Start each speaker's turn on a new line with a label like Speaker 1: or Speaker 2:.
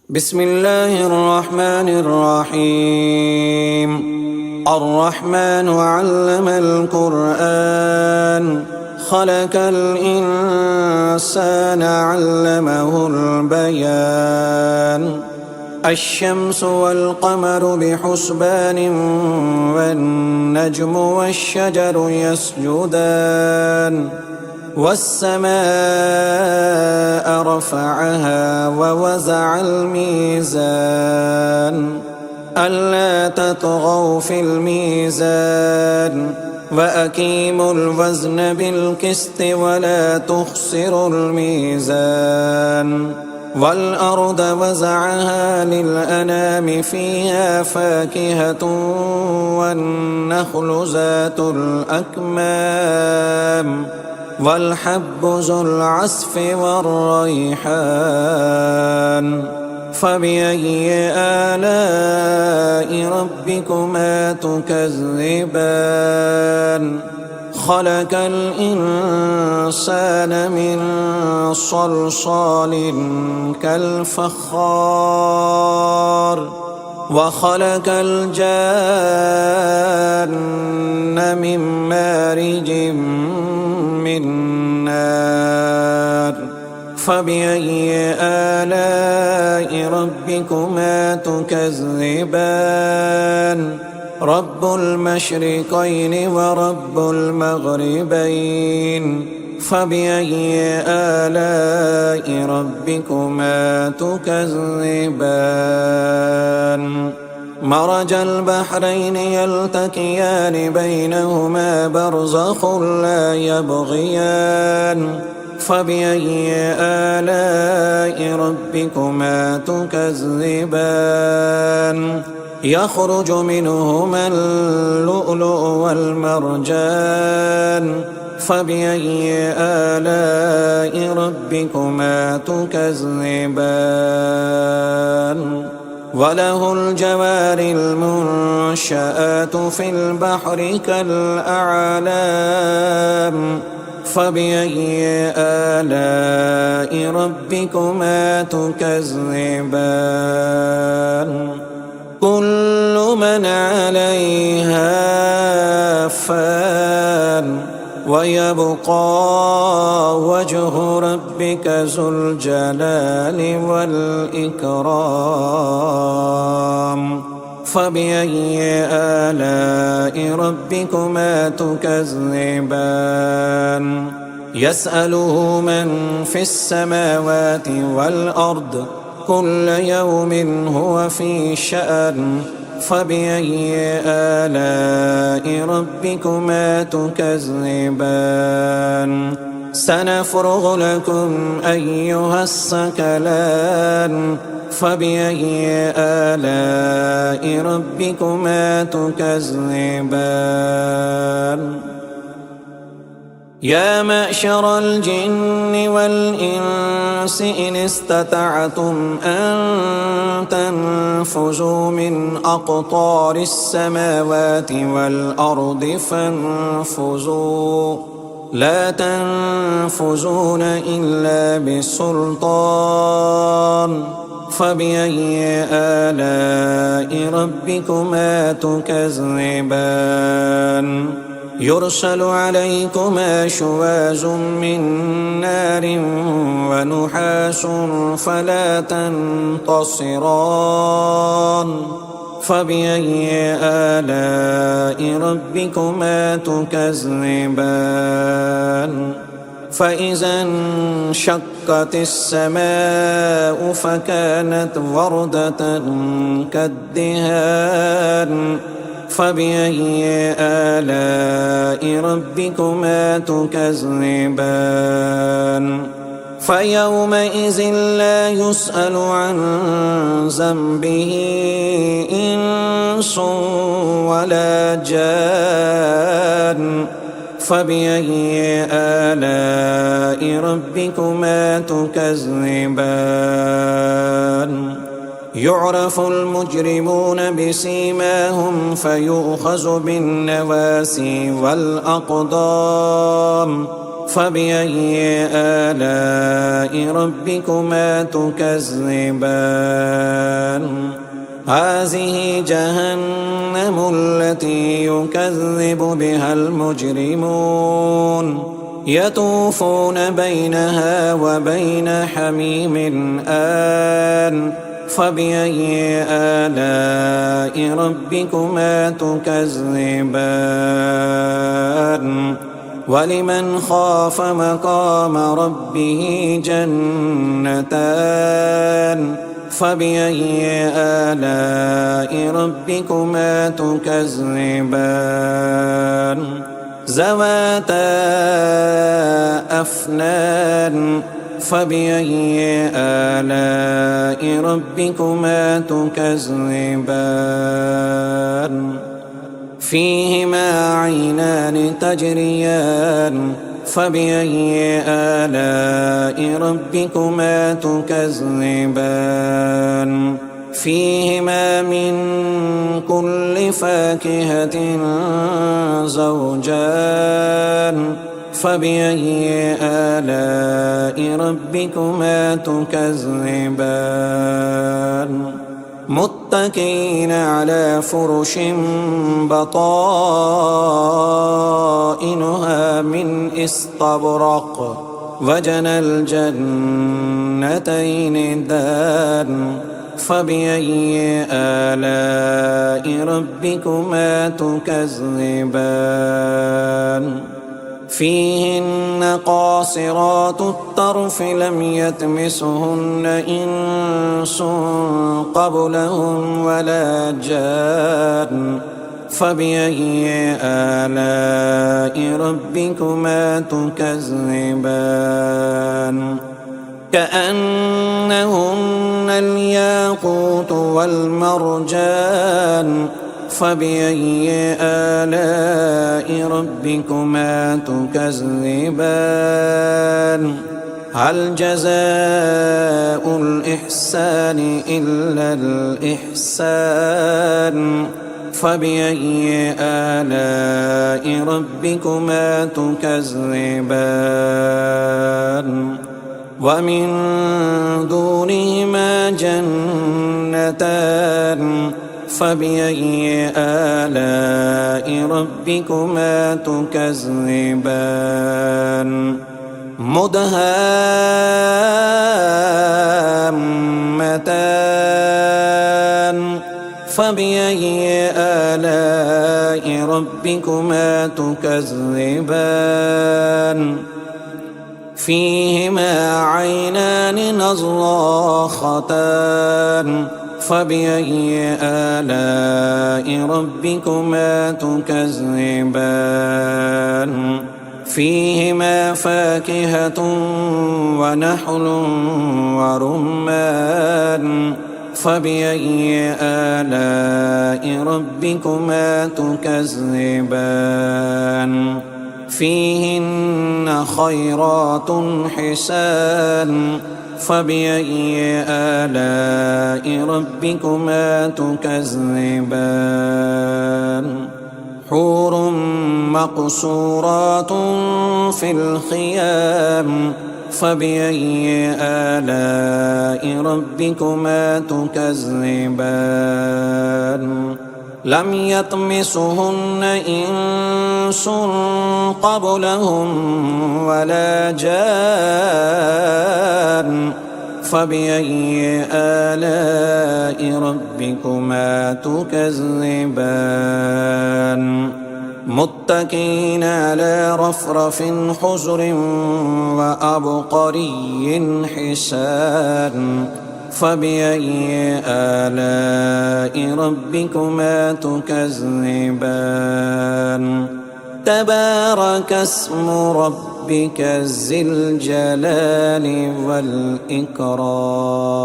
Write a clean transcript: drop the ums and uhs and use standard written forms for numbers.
Speaker 1: بسم الله الرحمن الرحيم. الرحمن علم القرآن خلق الإنسان علمه البيان. الشمس والقمر بحسبان والنجم والشجر يسجدان والسماء رفعها ووزع الميزان ألا تطغوا في الميزان وأقيموا الوزن بالقسط ولا تخسروا الميزان. والأرض وزعها للأنام فيها فاكهة والنخل ذات الأكمام والحب ذو العصف والريحان. فبأي آلاء ربكما تكذبان؟ خلق الإنسان من صلصال كالفخار وخلق الجان من مارج من نار. فبأي آلاء ربكما تكذبان؟ رب المشرقين ورب المغربين. فبأي آلاء ربكما تكذبان؟ مرج البحرين يلتقيان بينهما برزخ لا يبغيان. فبأي آلاء ربكما تكذبان؟ يخرج منهما اللؤلؤ والمرجان. فبأي آلاء ربكما تكذبان؟ وله الجوار المنشآت في البحر كالأعلام. فبأي آلاء ربكما تكذبان؟ كل من عليها فان ويبقى وجه ربك ذو الجلال والإكرام. فبأي آلاء ربكما تكذبان؟ يسأله من في السماوات والأرض كل يوم هو في شأن. فبأي آلاء ربكما تكذبان؟ سنفرغ لكم أيها الثقلان. فبأي آلاء ربكما تكذبان؟ يا معشر الجن والإنس إن استطعتم أن تنفذوا من أقطار السماوات والأرض فانفذوا لا تنفذون إلا بسلطان. فبأي آلاء ربكما تكذبان؟ يرسل عليكما شواظ من نار ونحاس فلا تنتصران. فبأي آلاء ربكما تكذبان؟ فإذا انشقت السماء فكانت وردة كالدهان. فبأي آلاء ربكما تكذبان؟ فيومئذ لا يسأل عن ذنبه إنس ولا جان. فبأي آلاء ربكما تكذبان؟ يعرف المجرمون بسيماهم فيؤخذ بالنواسي والأقدام. فبأي آلاء ربكما تكذبان هذه جهنم التي يكذب بها المجرمون يطوفون بينها وبين حميم آن فبأي آلاء ربكما تكذبان ولمن خاف مقام ربه جنتان فبأي آلاء ربكما تكذبان ذواتا أفنان فبأي آلاء ربكما تكذبان فيهما عينان تجريان فبأي آلاء ربكما تكذبان فيهما من كل فاكهة زوجان فبأي آلاء ربكما تكذبان متكئين على فرش بطائنها من استبرق وجنى الجنتين دان فبأي آلاء ربكما تكذبان فيهن قاصرات الطرف لم يطمثهن إنس قبلهم ولا جان فبأي آلاء ربكما تكذبان كأنهن الياقوت والمرجان فبأي آلاء ربكما تكذبان هل جزاء الإحسان إلا الإحسان فبأي آلاء ربكما تكذبان ومن دونهما جنتان فبأي آلاء ربكما تكذبان مدهامتان فبأي آلاء ربكما تكذبان فيهما عينان نضاختان فبأي آلاء ربكما تكذبان فيهما فاكهة ونحل ورمان فبأي آلاء ربكما تكذبان فيهن خيرات حسان فبأي آلاء ربكما تكذبان حور مقصورات في الخيام فبأي آلاء ربكما تكذبان لم يطمثهن إنس قبلهم ولا جان فبأي آلاء ربكما تكذبان متكئين على رفرف خضر وعبقري حسان فبأي آلاء ربكما تكذبان تبارك اسم ربك ذي الجلال والإكرام